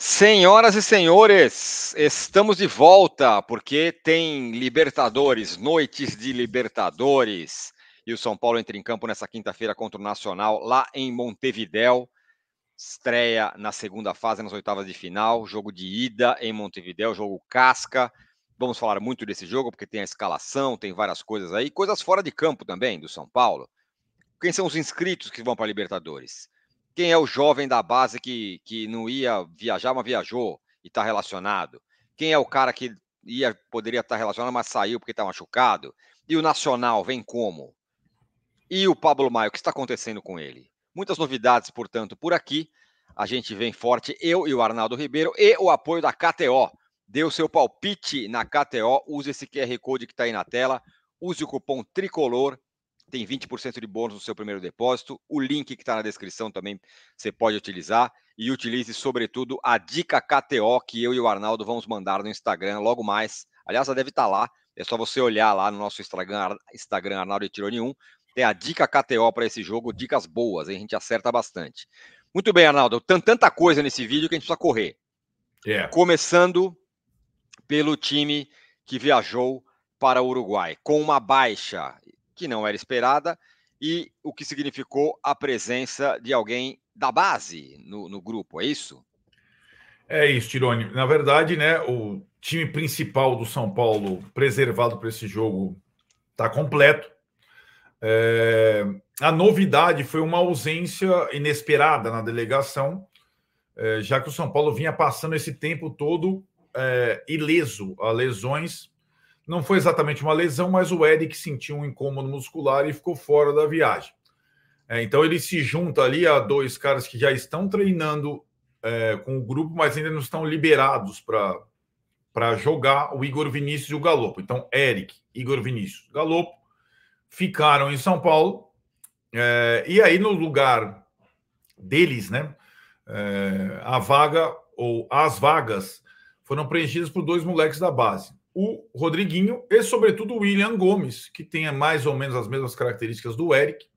Senhoras e senhores, estamos de volta porque tem Libertadores, noites de Libertadores. E o São Paulo entra em campo nessa quinta-feira contra o Nacional, lá em Montevidéu. Estreia na segunda fase, nas oitavas de final. Jogo de ida em Montevidéu, jogo casca. Vamos falar muito desse jogo porque tem a escalação, tem várias coisas aí. Coisas fora de campo também, do São Paulo. Quem são os inscritos que vão para a Libertadores? Quem é o jovem da base que não ia viajar, mas viajou e está relacionado? Quem é o cara que poderia estar relacionado, mas saiu porque está machucado? E o Nacional vem como? E o Pablo Maio, o que está acontecendo com ele? Muitas novidades, portanto, por aqui. A gente vem forte, eu e o Arnaldo Ribeiro, e o apoio da KTO. Dê o seu palpite na KTO, use esse QR Code que está aí na tela, use o cupom TRICOLOR, tem 20% de bônus no seu primeiro depósito. O link que está na descrição também você pode utilizar. E utilize, sobretudo, a dica KTO que eu e o Arnaldo vamos mandar no Instagram logo mais. Aliás, ela deve estar lá. É só você olhar lá no nosso Instagram Arnaldo Tironi 1. Tem a dica KTO para esse jogo, dicas boas, hein? A gente acerta bastante. Muito bem, Arnaldo. Tem tanta coisa nesse vídeo que a gente precisa correr. Começando pelo time que viajou para o Uruguai, com uma baixa que não era esperada e o que significou a presença de alguém da base no grupo, é isso? É isso, Tironi. Na verdade, né, o time principal do São Paulo preservado para esse jogo está completo. A novidade foi uma ausência inesperada na delegação, já que o São Paulo vinha passando esse tempo todo ileso a lesões. Não foi exatamente uma lesão, mas o Eric sentiu um incômodo muscular e ficou fora da viagem. Então ele se junta ali a dois caras que já estão treinando com o grupo, mas ainda não estão liberados para jogar, o Igor Vinícius e o Galopo. Então, Eric, Igor Vinícius, Galopo ficaram em São Paulo. E aí, no lugar deles, né, a vaga ou as vagas foram preenchidas por dois moleques da base. O Rodriguinho e, sobretudo, o William Gomes, que tem mais ou menos as mesmas características do Eric.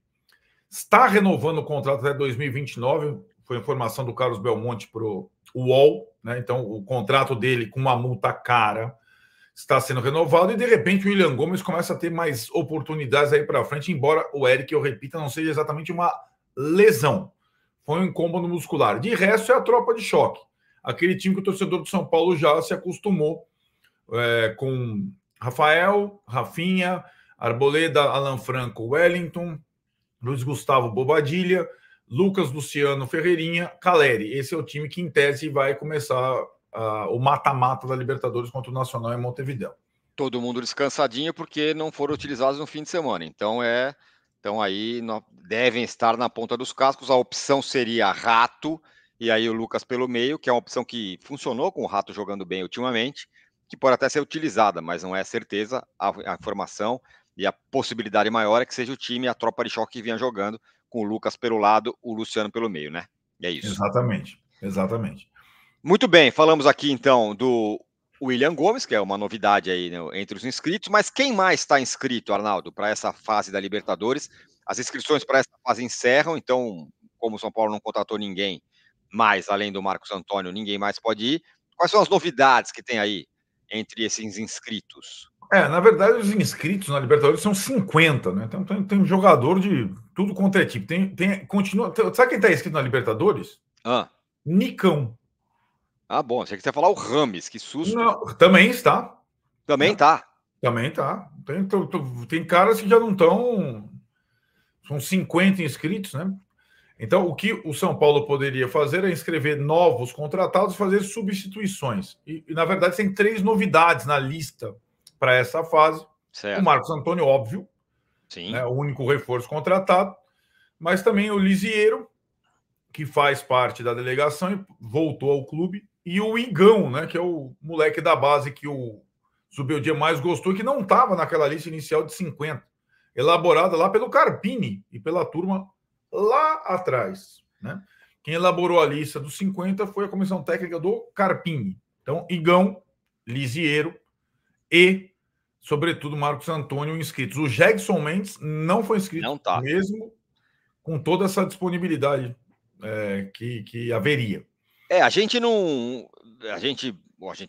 Está renovando o contrato até 2029. Foi informação do Carlos Belmonte para o UOL, né? Então, o contrato dele com uma multa cara está sendo renovado e, de repente, o William Gomes começa a ter mais oportunidades aí para frente, embora o Eric, eu repita, não seja exatamente uma lesão. Foi um incômodo muscular. De resto, é a tropa de choque. Aquele time que o torcedor do São Paulo já se acostumou com Rafael, Rafinha, Arboleda, Alan Franco, Wellington, Luiz Gustavo Bobadilha, Lucas Luciano Ferreirinha, Caleri. Esse é o time que, em tese, vai começar o mata-mata da Libertadores contra o Nacional em Montevidéu. Todo mundo descansadinho porque não foram utilizados no fim de semana. Então aí devem estar na ponta dos cascos. A opção seria Rato e aí o Lucas pelo meio, que é uma opção que funcionou com o Rato jogando bem ultimamente, que pode até ser utilizada, mas não é certeza. A informação e a possibilidade maior é que seja o time, a tropa de choque que vinha jogando, com o Lucas pelo lado, o Luciano pelo meio, né? É isso. Exatamente. Muito bem, falamos aqui então do William Gomes, que é uma novidade aí, né, entre os inscritos, mas quem mais está inscrito, Arnaldo, para essa fase da Libertadores? As inscrições para essa fase encerram, então, como o São Paulo não contratou ninguém mais, além do Marcos Antônio, ninguém mais pode ir. Quais são as novidades que tem aí entre esses inscritos? Na verdade, os inscritos na Libertadores são 50, né? Então tem um jogador de tudo quanto é tipo. Continua. Sabe quem está inscrito na Libertadores? Nicão. Ah, bom, achei que você ia falar o Rames, que susto. Não, também está. Também tá. Também tá. Tem caras que já não estão. São 50 inscritos, né? Então, o que o São Paulo poderia fazer é inscrever novos contratados e fazer substituições. E, na verdade, tem 3 novidades na lista para essa fase. Certo. O Marcos Antônio, óbvio, sim, né, o único reforço contratado, mas também o Lisieiro, que faz parte da delegação e voltou ao clube, e o Igão, né, que é o moleque da base que o Zubeldia mais gostou, que não estava naquela lista inicial de 50, elaborada lá pelo Carpini e pela turma lá atrás, né? Quem elaborou a lista dos 50 foi a comissão técnica do Carpini. Então, Igão, Lisieiro e, sobretudo, Marcos Antônio inscritos. O Jegson Mendes não foi inscrito, não tá. mesmo com toda essa disponibilidade que haveria. A gente não.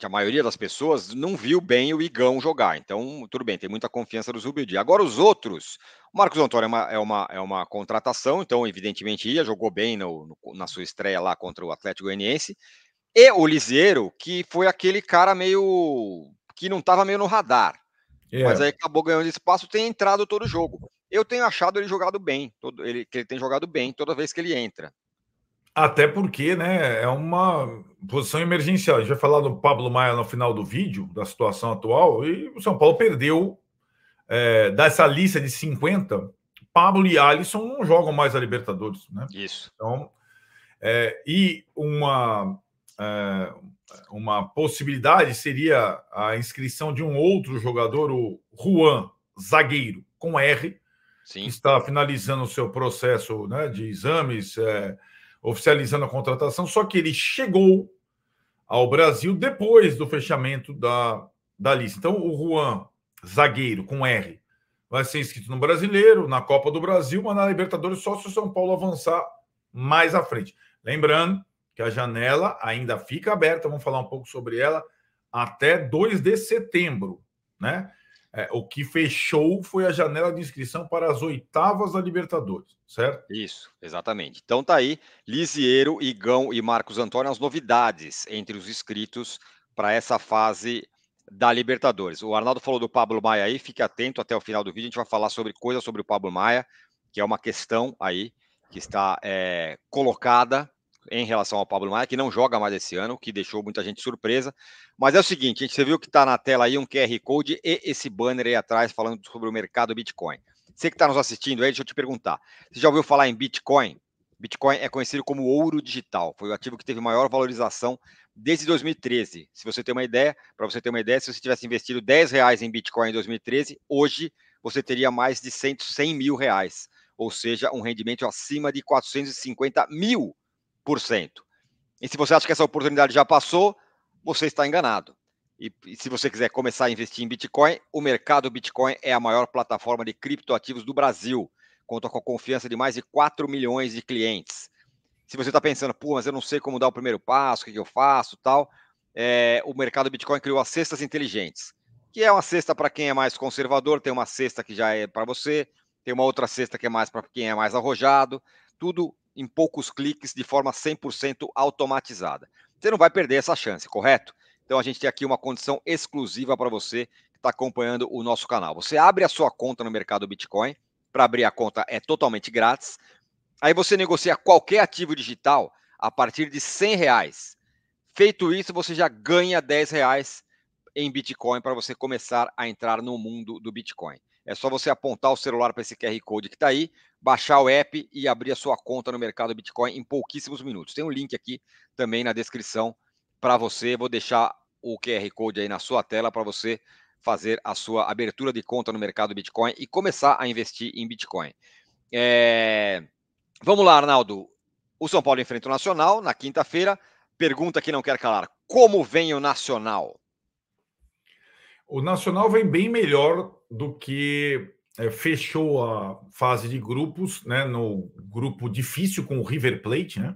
A maioria das pessoas não viu bem o Igão jogar. Então, tudo bem, tem muita confiança no Zubeldia. Agora, os outros, o Marcos Antônio é uma contratação, então, evidentemente, jogou bem na sua estreia lá contra o Atlético Goianiense. E o Lisieiro, que foi aquele cara meio. Que não estava meio no radar. Mas aí acabou ganhando espaço, tem entrado todo o jogo. Eu tenho achado ele jogado bem, que ele tem jogado bem toda vez que ele entra. Até porque, né, é uma posição emergencial. A gente vai falar do Pablo Maia no final do vídeo, da situação atual, e o São Paulo perdeu dessa lista de 50. Pablo e Alisson não jogam mais a Libertadores, né? Isso. Então, e uma possibilidade seria a inscrição de um outro jogador, o Juan, zagueiro, com R, Sim. que está finalizando o seu processo, né, de exames, oficializando a contratação, só que ele chegou ao Brasil depois do fechamento da lista. Então, o Juan, zagueiro, com R, vai ser inscrito no Brasileiro, na Copa do Brasil, mas na Libertadores só se o São Paulo avançar mais à frente. Lembrando que a janela ainda fica aberta, vamos falar um pouco sobre ela, até 2 de setembro, né? O que fechou foi a janela de inscrição para as oitavas da Libertadores, certo? Isso, exatamente. Então tá aí, Lisieiro, Igão e Marcos Antônio, as novidades entre os inscritos para essa fase da Libertadores. O Arnaldo falou do Pablo Maia aí, fique atento até o final do vídeo, a gente vai falar sobre o Pablo Maia, que é uma questão aí que está colocada em relação ao Pablo Maia, que não joga mais esse ano, que deixou muita gente surpresa. Mas é o seguinte, você viu que está na tela aí um QR Code e esse banner aí atrás falando sobre o mercado Bitcoin. Você que está nos assistindo aí, deixa eu te perguntar. Você já ouviu falar em Bitcoin? Bitcoin é conhecido como ouro digital. Foi o ativo que teve maior valorização desde 2013. Se você tem uma ideia, para você ter uma ideia, se você tivesse investido R$10 em Bitcoin em 2013, hoje você teria mais de 100 mil reais. Ou seja, um rendimento acima de 450 mil%. E se você acha que essa oportunidade já passou, você está enganado. E se você quiser começar a investir em Bitcoin, o mercado Bitcoin é a maior plataforma de criptoativos do Brasil. Conta com a confiança de mais de 4 milhões de clientes. Se você está pensando, pô, mas eu não sei como dar o primeiro passo, o que eu faço, tal, o mercado Bitcoin criou as cestas inteligentes, que é uma cesta para quem é mais conservador, tem uma cesta que já é para você, tem uma outra cesta que é mais para quem é mais arrojado, tudo em poucos cliques, de forma 100% automatizada. Você não vai perder essa chance, correto? Então a gente tem aqui uma condição exclusiva para você que está acompanhando o nosso canal. Você abre a sua conta no mercado Bitcoin. Para abrir a conta é totalmente grátis. Aí você negocia qualquer ativo digital a partir de R$100. Feito isso, você já ganha R$10 em Bitcoin para você começar a entrar no mundo do Bitcoin. É só você apontar o celular para esse QR Code que está aí, baixar o app e abrir a sua conta no mercado Bitcoin em pouquíssimos minutos. Tem um link aqui também na descrição para você. Vou deixar o QR Code aí na sua tela para você fazer a sua abertura de conta no mercado Bitcoin e começar a investir em Bitcoin. Vamos lá, Arnaldo. O São Paulo enfrenta o Nacional na quinta-feira. Pergunta que não quer calar: como vem o Nacional? O Nacional vem bem melhor do que fechou a fase de grupos, né? No grupo difícil com o River Plate, né?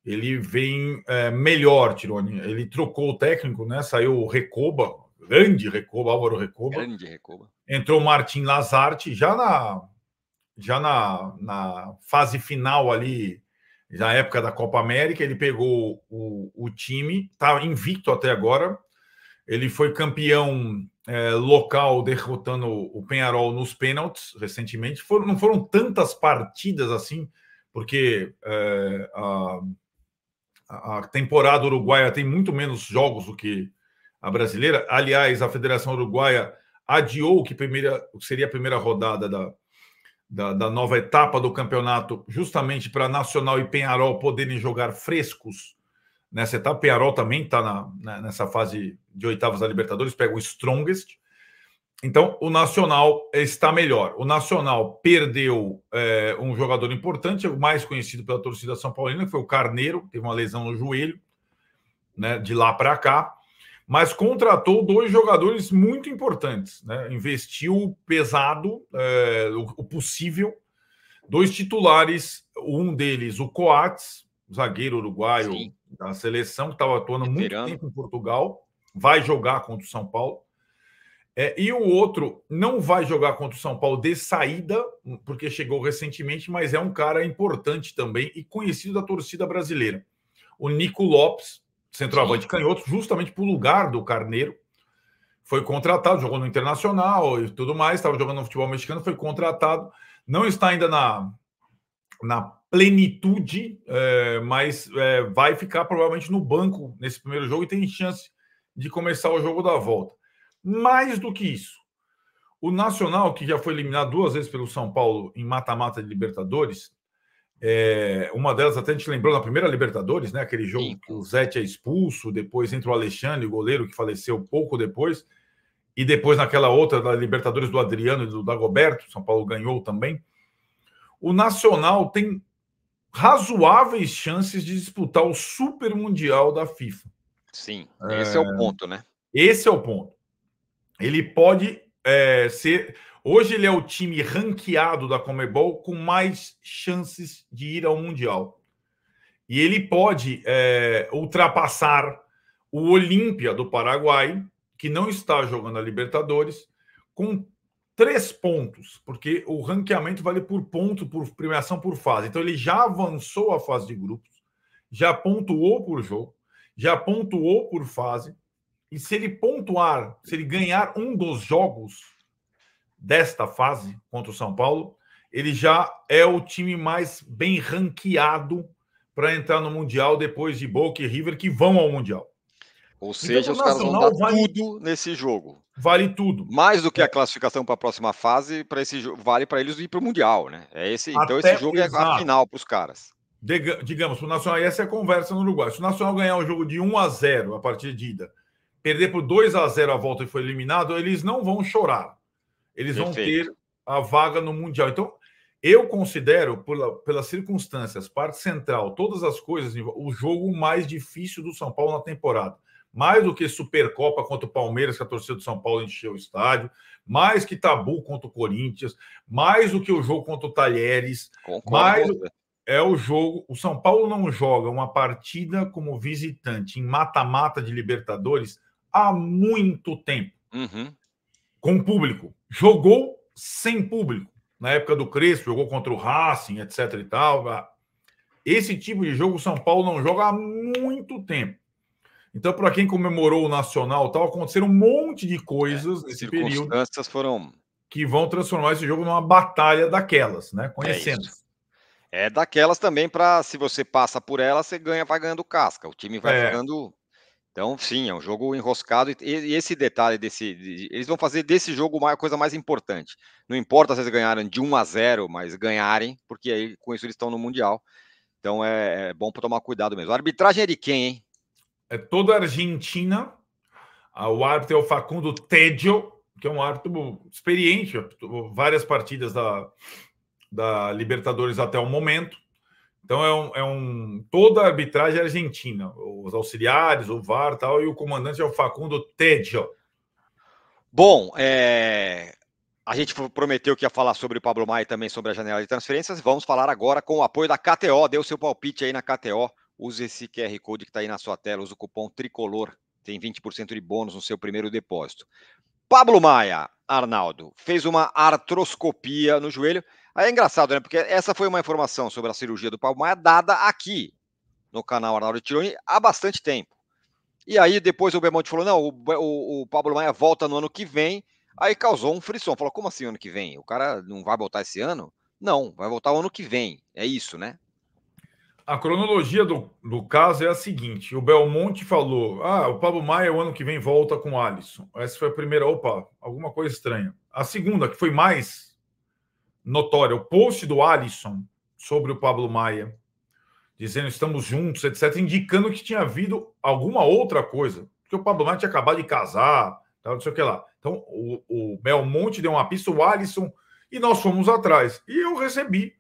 Ele vem melhor, Tironi. Ele trocou o técnico, né? Saiu o Recoba, grande Recoba, Álvaro Recoba. Grande Recoba. Entrou o Martin Lazarte, já na fase final ali, na época da Copa América, ele pegou o time, está invicto até agora. Ele foi campeão local, derrotando o Peñarol nos pênaltis recentemente. Não foram tantas partidas assim, porque a temporada uruguaia tem muito menos jogos do que a brasileira. Aliás, a Federação Uruguaia adiou o que seria a primeira rodada da nova etapa do campeonato, justamente para Nacional e Peñarol poderem jogar frescos nessa etapa. Peñarol também está nessa fase de oitavas da Libertadores, pega o Strongest. Então, o Nacional está melhor. O Nacional perdeu um jogador importante, o mais conhecido pela torcida São Paulina, que foi o Carneiro, teve uma lesão no joelho, né, de lá para cá, mas contratou 2 jogadores muito importantes, né? Investiu pesado, o possível. 2 titulares, um deles, o Coates, zagueiro uruguaio Sim. da seleção, que estava atuando muito Veterano. tempo em Portugal, vai jogar contra o São Paulo. E o outro não vai jogar contra o São Paulo de saída, porque chegou recentemente, mas é um cara importante também e conhecido da torcida brasileira. O Nico Lopes, centroavante canhoto, justamente para o lugar do Carneiro, foi contratado, jogou no Internacional e tudo mais, estava jogando no futebol mexicano, foi contratado, não está ainda na plenitude, mas vai ficar provavelmente no banco nesse primeiro jogo e tem chance de começar o jogo da volta. Mais do que isso, o Nacional, que já foi eliminado 2 vezes pelo São Paulo em mata-mata de Libertadores, uma delas até a gente lembrou na primeira Libertadores, né? Aquele jogo que o Zete é expulso, depois entra o Alexandre, o goleiro, que faleceu pouco depois, e depois naquela outra da Libertadores do Adriano e do Dagoberto, São Paulo ganhou também. O Nacional tem razoáveis chances de disputar o Super Mundial da FIFA. Sim, esse é o ponto, né? Esse é o ponto. Ele pode ser... Hoje ele é o time ranqueado da Conmebol com mais chances de ir ao Mundial. E ele pode ultrapassar o Olímpia do Paraguai, que não está jogando a Libertadores, com 3 pontos, porque o ranqueamento vale por ponto, por premiação por fase. Então ele já avançou a fase de grupos, já pontuou por jogo, já pontuou por fase, e se ele pontuar, se ele ganhar um dos jogos desta fase contra o São Paulo, ele já é o time mais bem ranqueado para entrar no Mundial depois de Boca e River, que vão ao Mundial. Ou seja, então, os caras vão dar tudo nesse jogo. Vale tudo. Mais do que a classificação para a próxima fase, para esse jogo, vale para eles ir para o Mundial, né? Então esse jogo é a final para os caras. Digamos, para o Nacional, essa é a conversa no Uruguai. Se o Nacional ganhar um jogo de 1-0 a partir de ida, perder por 2-0 a volta e foi eliminado, eles não vão chorar. Eles vão ter a vaga no Mundial. Então, eu considero, pelas circunstâncias, parte central, todas as coisas, o jogo mais difícil do São Paulo na temporada. Mais do que Supercopa contra o Palmeiras, que a torcida do São Paulo encheu o estádio, mais que tabu contra o Corinthians, mais do que o jogo contra o Talheres, mais é o jogo... O São Paulo não joga uma partida como visitante em mata-mata de Libertadores há muito tempo. Com público. Jogou sem público. Na época do Crespo, jogou contra o Racing, etc. e tal. Esse tipo de jogo o São Paulo não joga há muito tempo. Então, para quem comemorou o Nacional, tal, aconteceram um monte de coisas nesse período que vão transformar esse jogo numa batalha daquelas, né? Conhecendo. É daquelas também para, se você passa por ela, você vai ganhando casca. O time vai ficando... Então, sim, é um jogo enroscado. E esse detalhe eles vão fazer desse jogo a coisa mais importante. Não importa se eles ganharam de 1-0, mas ganharem, porque aí com isso eles estão no Mundial. Então é bom para tomar cuidado mesmo. A arbitragem é de quem, hein? É toda a Argentina. O árbitro é o Facundo Tedio, que é um árbitro experiente, várias partidas da Libertadores até o momento. Então toda a arbitragem é argentina, os auxiliares, o VAR, tal, e o comandante é o Facundo Tedio. Bom, a gente prometeu que ia falar sobre o Pablo Maia e também sobre a janela de transferências. Vamos falar agora com o apoio da KTO. Dê o seu palpite aí na KTO. Use esse QR Code que está aí na sua tela. Use o cupom TRICOLOR. Tem 20% de bônus no seu primeiro depósito. Pablo Maia, Arnaldo, fez uma artroscopia no joelho. Aí é engraçado, né? Porque essa foi uma informação sobre a cirurgia do Pablo Maia dada aqui no canal Arnaldo Tironi há bastante tempo. E aí depois o Belmonte falou, não, o Pablo Maia volta no ano que vem. Aí causou um frisson. Falou, como assim ano que vem? O cara não vai voltar esse ano? Não, vai voltar o ano que vem. É isso, né? A cronologia do caso é a seguinte. O Belmonte falou, o Pablo Maia o ano que vem volta com o Alisson. Essa foi a primeira, alguma coisa estranha. A segunda, que foi mais notória, o post do Alisson sobre o Pablo Maia, dizendo estamos juntos, etc., indicando que tinha havido alguma outra coisa. Porque o Pablo Maia tinha acabado de casar, tal, não sei o que lá. Então, o Belmonte deu uma pista, o Alisson, e nós fomos atrás. E eu recebi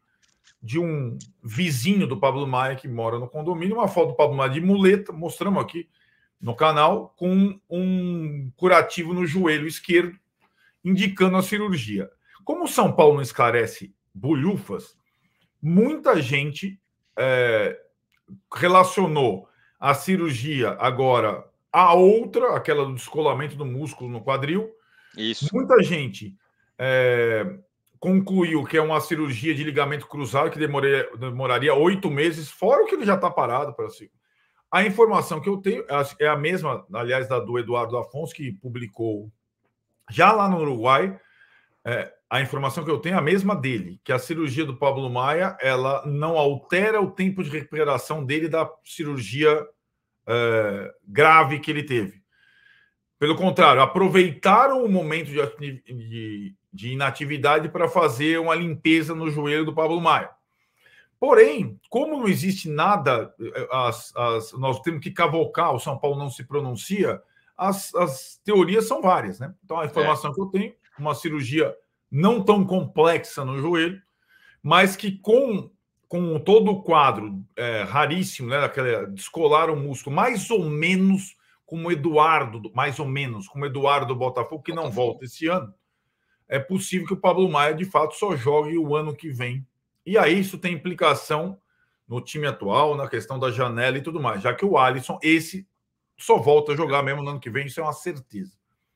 de um vizinho do Pablo Maia, que mora no condomínio, uma foto do Pablo Maia de muleta, mostramos aqui no canal, com um curativo no joelho esquerdo, indicando a cirurgia. Como o São Paulo não esclarece bolhufas, muita gente relacionou a cirurgia agora à outra, aquela do descolamento do músculo no quadril. Isso. Muita gente concluiu que é uma cirurgia de ligamento cruzado que demoraria 8 meses, fora o que ele já está parado para si. A informação que eu tenho é a mesma, aliás, da do Eduardo Afonso, que publicou já lá no Uruguai. A informação que eu tenho é a mesma dele, que a cirurgia do Pablo Maia ela não altera o tempo de recuperação dele da cirurgia grave que ele teve. Pelo contrário, aproveitaram o momento de inatividade para fazer uma limpeza no joelho do Pablo Maia. Porém, como não existe nada, nós temos que cavocar, o São Paulo não se pronuncia, as teorias são várias, né? Então, a informação que eu tenho, uma cirurgia não tão complexa no joelho, mas que com todo o quadro raríssimo, né? Descolar o músculo, mais ou menos como o Eduardo do Botafogo, que não volta esse ano, é possível que o Pablo Maia, de fato, só jogue o ano que vem. E aí isso tem implicação no time atual, na questão da janela e tudo mais, já que o Alisson, esse só volta a jogar mesmo no ano que vem, isso é uma certeza.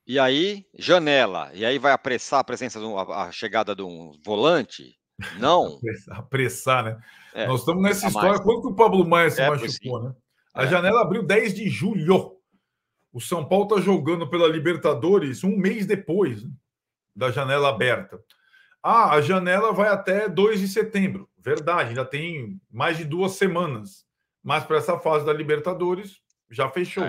E aí, janela. E aí vai apressar a presença, a chegada de um volante? Não. Apressar, né? Nós estamos nessa história. Quando que o Pablo Maia se machucou, né? A janela abriu 10 de julho. O São Paulo está jogando pela Libertadores um mês depois, né, da janela aberta. A janela vai até 2 de setembro. Verdade, ainda tem mais de 2 semanas. Mas para essa fase da Libertadores, já fechou.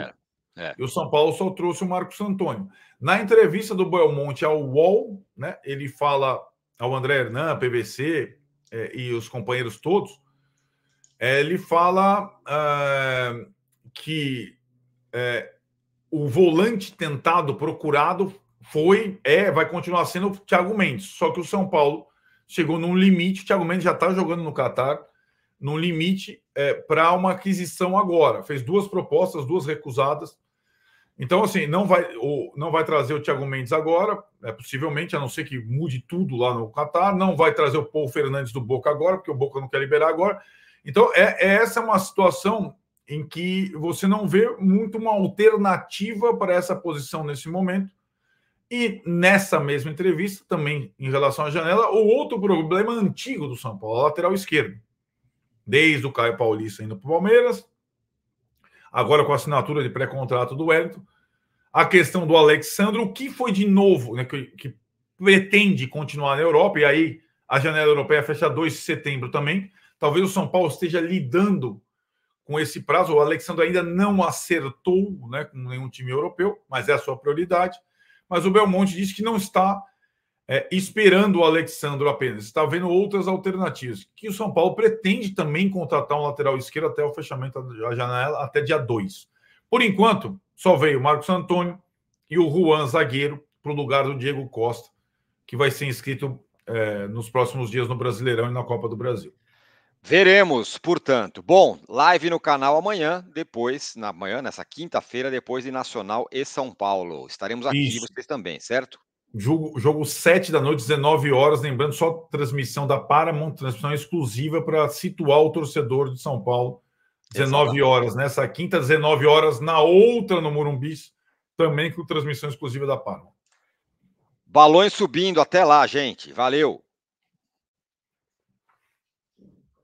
E o São Paulo só trouxe o Marcos Antônio. Na entrevista do Belmonte ao UOL, né, ele fala ao André Hernan, PVC e os companheiros todos, ele fala que o volante tentado, procurado, vai continuar sendo o Thiago Mendes. Só que o São Paulo chegou num limite, o Thiago Mendes já está jogando no Catar, num limite para uma aquisição agora. Fez 2 propostas, 2 recusadas. Então, assim, não vai trazer o Thiago Mendes agora, possivelmente, a não ser que mude tudo lá no Catar. Não vai trazer o Paul Fernandes do Boca agora, porque o Boca não quer liberar agora. Então, essa é uma situação em que você não vê muito uma alternativa para essa posição nesse momento. E nessa mesma entrevista, também em relação à janela, o outro problema antigo do São Paulo, a lateral esquerdo. Desde o Caio Paulista indo para o Palmeiras, agora com a assinatura de pré-contrato do Wellington, a questão do Alexandre, o que foi de novo, né, que pretende continuar na Europa, e aí a janela europeia fecha 2 de setembro também. Talvez o São Paulo esteja lidando com esse prazo. O Alexandre ainda não acertou, né, com nenhum time europeu, mas é a sua prioridade. Mas o Belmonte disse que não está esperando o Alexandre apenas, está vendo outras alternativas, que o São Paulo pretende também contratar um lateral esquerdo até o fechamento da janela, até dia 2. Por enquanto, só veio o Marcos Antônio e o Juan, zagueiro, para o lugar do Diego Costa, que vai ser inscrito nos próximos dias no Brasileirão e na Copa do Brasil. Veremos, portanto. Bom, live no canal amanhã, nessa quinta-feira, depois de Nacional e São Paulo. Estaremos aqui, vocês também, certo? Jogo 7 da noite, 19 horas. Lembrando, só transmissão da Paramount, transmissão exclusiva para situar o torcedor de São Paulo. 19 horas nessa quinta, 19 horas na outra no Morumbi, também com transmissão exclusiva da Paramount. Balões subindo, até lá, gente. Valeu!